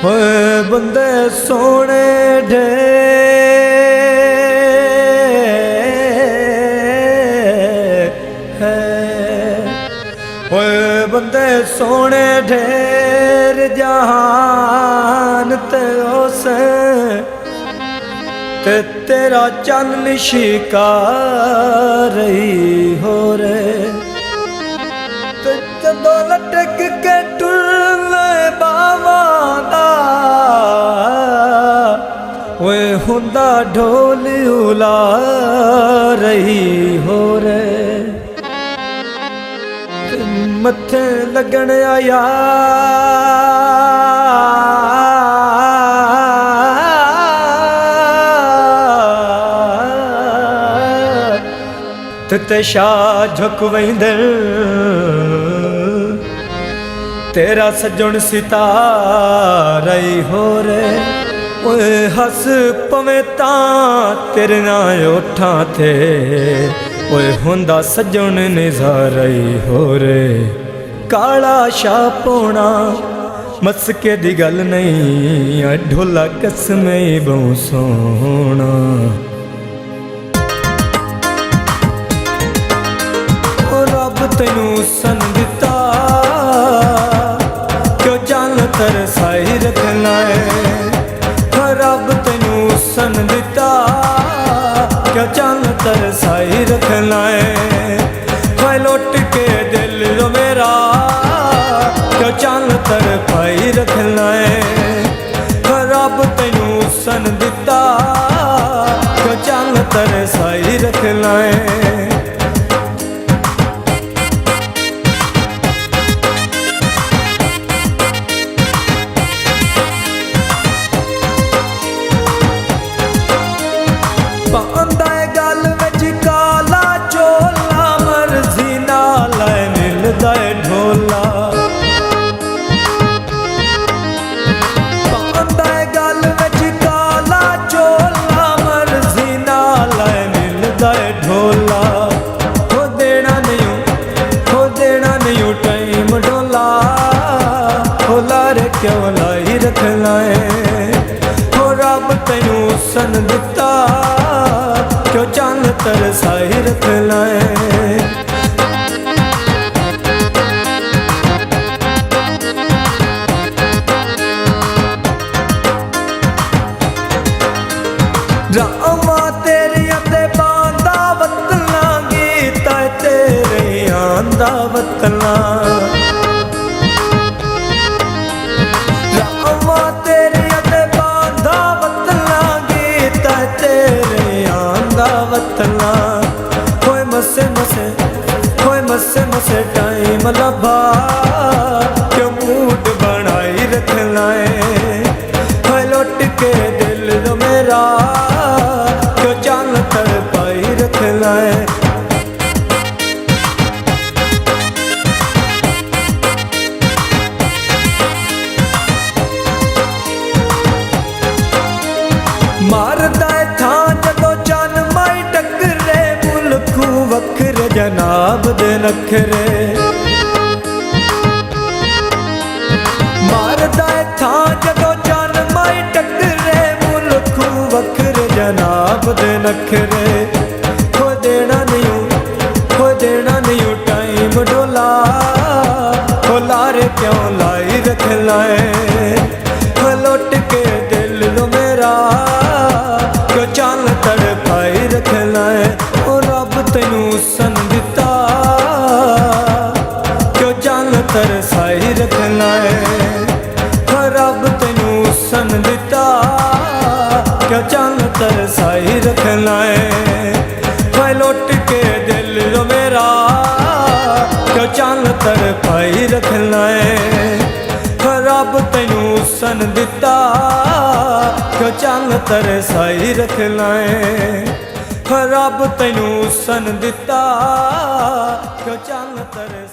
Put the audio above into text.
होए बंदे सोने ढे होए बंदे सोने ढेर जहान ते उस ते तेरा चन्न शिकार रही हो रे ते जदों लटक के टुरले बावां दा ओए हुंदा ढोल उला रही हो रे मथे लगन आया ते शाह झुक वंदर तेरा सजण सितारा हो रे ओए हस पवे तां तेरे ना ओठां ते ओए हुंदा सजण निज़ारा हो रे काला शाह पौना मस्के दी गल नहीं ढोला कसमे बहु सोना रब तेनू सन दिता क्यों जान तरसाई रखना है रब तेनू सन दिता क्यों जान तरसाई रखना है लौट के दिल रो मेरा क्यों जान तरफाई रखना है रब तेनू सन दिता क्यों जान तरसाई रखना है क्यों लाई रखना है हो रब तेनू सन दिता क्यों चंद तरसाई रखना है रामा तेरिया ते बांदा वतना गीता तेरे आंदा वतना वतना होए मसे मसे टाइम लभा क्यों मूड बनाई रखना है होए लौट के दिल रो मेरा क्यों जान तरपाई रखना है मारदा था जदों जान माई टकरे मुल्खू वखरे जनाब दे नखरे मारदा था जदों जान माई टकरे मुल्खू वखरे जनाब दे नखरे हो देना नहीं टाइम डोला हो लारे क्यों लाई रखना है लौट के दिल रो मेरा क्यों चाल तड़पाई रखना है ओ रब तेनू सन दिता क्यों चाल तरसाई रखना है रब तेनू सन दिता क्यों चाल तरसाई रखना है लौट के दिल रो मेरा क्यों चाल तड़पाई रखना है रब तेनू सन दिता क्यों चंग तरसाई रखना है रब तेनू सन दिता क्यों चंग तरसाई